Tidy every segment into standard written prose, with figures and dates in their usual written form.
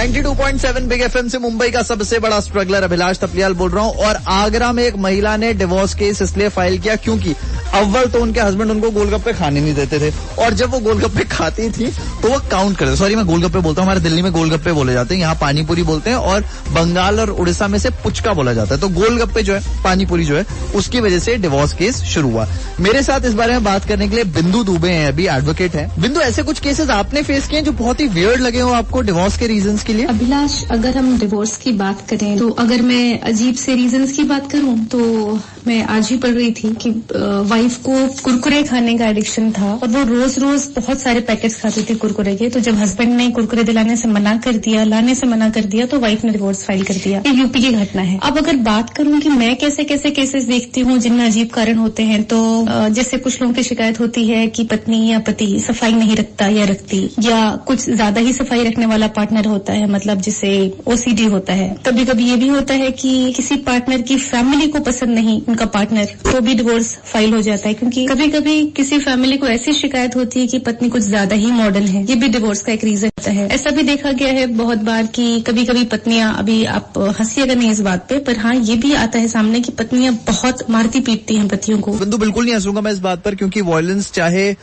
92.7 big FM से मुंबई का सबसे बड़ा स्ट्रगलर अभिलाष थपलियाल बोल रहा हूँ। और आगरा में एक महिला ने डिवोर्स केस इसलिए फाइल किया क्योंकि अव्वल तो उनके हस्बैंड उनको गोलगप्पे खाने नहीं देते थे, और जब वो गोलगप्पे खाती थी तो वो काउंट करते। सॉरी, मैं गोलगप्पे बोलता हूँ, हमारे दिल्ली में गोलगप्पे बोले जाते हैं, यहाँ पानीपुरी बोलते हैं, और बंगाल और उड़ीसा में से पुचका बोला जाता है। तो गोलगप्पे जो है, पानीपुरी जो है, उसकी वजह से डिवोर्स केस शुरू हुआ। मेरे साथ इस बारे में बात करने के लिए बिंदु दुबे हैं, अभी एडवोकेट हैं। बिंदु, ऐसे कुछ केसेस आपने फेस किए जो बहुत ही वियर्ड लगे हो आपको डिवोर्स के रीजंस के लिए? अभिलाष, अगर हम डिवोर्स की बात करें तो अगर मैं अजीब से रीजंस की बात करूं तो मैं आज ही पढ़ रही थी कि वाइफ को कुरकुरे खाने का एडिक्शन था और वो रोज रोज बहुत सारे पैकेट्स खाती थी कुरकुरे के। तो जब हस्बैंड ने कुरकुरे दिलाने से मना कर दिया, लाने से मना कर दिया, तो वाइफ ने डिवोर्स फाइल कर दिया। ये यूपी की घटना है। अब अगर बात करूं कि मैं कैसे कैसे केसेस देखती हूँ जिनमें अजीब कारण होते हैं, तो जैसे कुछ लोगों की शिकायत होती है कि पत्नी या पति सफाई नहीं रखता या रखती, या कुछ ज्यादा ही सफाई रखने वाला पार्टनर होता है, मतलब जिसे ओसीडी होता है। कभी कभी ये भी होता है कि किसी पार्टनर की फैमिली को पसंद नहीं उनका पार्टनर, तो भी डिवोर्स फाइल हो जाता है। क्योंकि कभी कभी किसी फैमिली को ऐसी शिकायत होती है कि पत्नी कुछ ज्यादा ही मॉडर्न है, ये भी डिवोर्स का एक रीजन होता है। ऐसा भी देखा गया है बहुत बार कि कभी कभी पत्नियां, अभी आप हंसिएगा नहीं इस बात पे, पर हाँ ये भी आता है सामने कि पत्नियां बहुत मारती पीटती हैं पतियों को। बिंदु, बिल्कुल नहीं हंसूंगा मैं इस बात पर, क्योंकि वायलेंस चाहे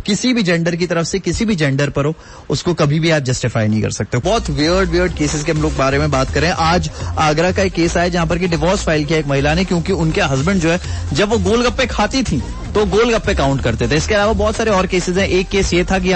किसी भी जेंडर की तरफ से किसी भी जेंडर पर हो, उसको कभी भी आप जस्टिफाई नहीं कर सकते। बहुत वियर्ड केसेस के हम लोग बारे में बात करें। आज आगरा का एक केस आया जहां पर कि डिवोर्स फाइल किया एक महिला ने, क्योंकि उनके हस्बैंड जो है जब वो गोलगप्पे खाती थी तो गोलगप्पे काउंट करते थे। इसके अलावा बहुत सारे और केसेस हैं। एक केस ये था कि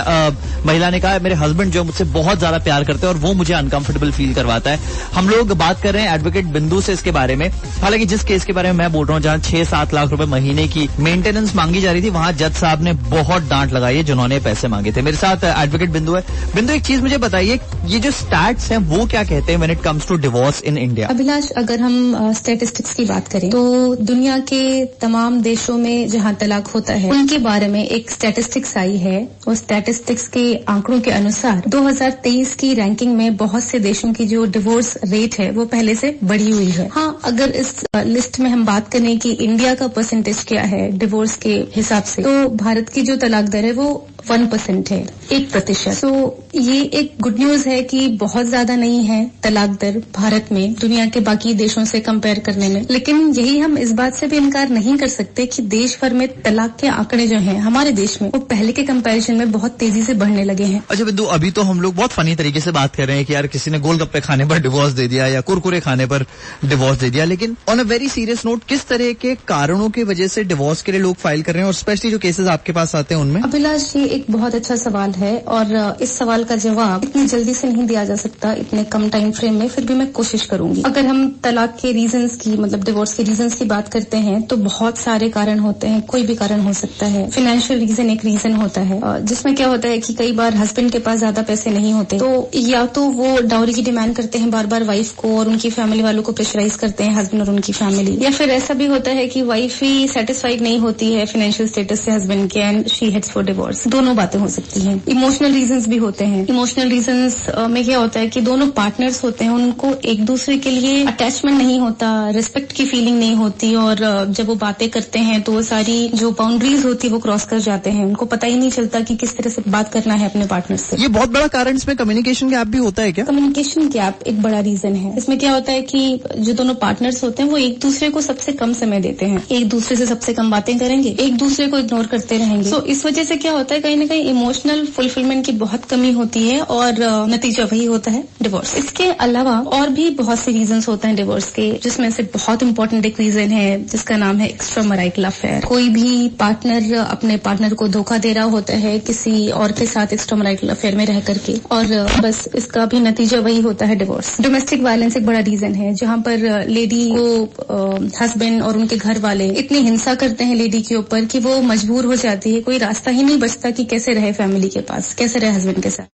महिला ने कहा मेरे हस्बैंड जो मुझसे बहुत ज्यादा प्यार करते हैं और वो मुझे अनकंफर्टेबल फील करवाता है। हम लोग बात कर रहे हैं एडवोकेट बिंदु से इसके बारे में। हालांकि जिस केस के बारे में मैं बोल रहा हूँ, जहां 6-7 लाख रुपए महीने की मेंटेनेंस मांगी जा रही थी, वहां जज साहब ने बहुत डांट लगाई है जिन्होंने पैसे मांगे थे। मेरे साथ एडवोकेट बिंदु है। बिंदु, एक चीज मुझे बताइए, ये जो स्टैट्स हैं वो क्या कहते हैं when it comes to divorce in India? Abhilash, अगर हम स्टैटिस्टिक्स की बात करें तो दुनिया के तमाम देशों में जहां तलाक होता है के बारे में एक स्टैटिस्टिक्स आई है। उस स्टैटिस्टिक्स के आंकड़ों के अनुसार 2023 की रैंकिंग में बहुत से देशों की जो डिवोर्स रेट है वो पहले से बढ़ी हुई है। हाँ, अगर इस लिस्ट में हम बात करें कि इंडिया का परसेंटेज क्या है डिवोर्स के हिसाब से, तो भारत की जो तलाक दर है वो 1% है, 1%। तो ये एक गुड न्यूज है कि बहुत ज्यादा नहीं है तलाक दर भारत में दुनिया के बाकी देशों से कंपेयर करने में। लेकिन यही हम इस बात से भी इनकार नहीं कर सकते कि देश भर में तलाक के आंकड़े जो हैं हमारे देश में वो पहले के कंपैरिजन में बहुत तेजी से बढ़ने लगे हैं। अच्छा बिंदु, अभी तो हम लोग बहुत फनी तरीके से बात कर रहे हैं कि यार किसी ने गोलगप्पे खाने पर डिवोर्स दे दिया या कुरकुरे खाने पर डिवोर्स दे दिया, लेकिन on a very serious note, किस तरह के कारणों की वजह से डिवोर्स के लिए लोग फाइल कर रहे हैं, और स्पेशली जो केसेस आपके पास आते हैं उनमें? अभिलाष, ये एक बहुत अच्छा सवाल है और इस सवाल का जवाब इतनी जल्दी से नहीं दिया जा सकता इतने कम टाइम फ्रेम में, फिर भी मैं कोशिश करूंगी। अगर हम तलाक के रीजंस की, मतलब डिवोर्स के रीजंस की बात करते हैं तो बहुत सारे कारण होते हैं, कोई भी कारण हो सकता है। फाइनेंशियल रीजन एक रीजन होता है, जिसमें क्या होता है कि कई बार हस्बैंड के पास ज्यादा पैसे नहीं होते, तो या तो वो डाउरी की डिमांड करते हैं बार बार वाइफ को, और उनकी फैमिली वालों को प्रेशराइज करते हैं हस्बैंड और उनकी फैमिली, या फिर ऐसा भी होता है कि वाइफ ही सेटिस्फाइड नहीं होती है फाइनेंशियल स्टेटस से हस्बैंड के and she heads for divorce. दोनों बातें हो सकती हैं। इमोशनल रीजंस भी होते हैं। इमोशनल रीजंस में क्या होता है कि दोनों पार्टनर्स होते हैं, उनको एक दूसरे के लिए अटैचमेंट नहीं होता, रिस्पेक्ट की फीलिंग नहीं होती, और जब वो बातें करते हैं तो वो सारी जो बाउंड्रीज होती है वो क्रॉस कर जाते हैं। उनको पता ही नहीं चलता कि किस तरह से बात करना है अपने पार्टनर से। ये बहुत बड़ा कारण इसमें कम्युनिकेशन गैप भी होता है क्या? कम्युनिकेशन गैप एक बड़ा रीजन है। इसमें क्या होता है कि जो दोनों पार्टनर्स होते हैं वो एक दूसरे को सबसे कम समय देते हैं, एक दूसरे से सबसे कम बातें करेंगे, एक दूसरे को इग्नोर करते रहेंगे। तो इस वजह से क्या होता है, कहीं ना कहीं इमोशनल फुलफिलमेंट की बहुत कमी होती है और नतीजा वही होता है डिवोर्स। इसके अलावा और भी बहुत से रीजंस होते हैं डिवोर्स के, जिसमें से बहुत इंपॉर्टेंट एक रीजन है जिसका नाम है एक्स्ट्रा मैरिटल अफेयर। कोई भी पार्टनर अपने पार्टनर को धोखा दे रहा होता है किसी और के साथ एक्स्ट्रा मैरिटल अफेयर में रह करके, और बस इसका भी नतीजा वही होता है डिवोर्स। डोमेस्टिक वायलेंस एक बड़ा रीजन है, जहाँ पर लेडी को हस्बैंड और उनके घर वाले इतनी हिंसा करते हैं लेडी के ऊपर कि वो मजबूर हो जाती है, कोई रास्ता ही नहीं बचता कि कैसे रहे फैमिली के पास, कैसे रहे हस्बैंड के साथ।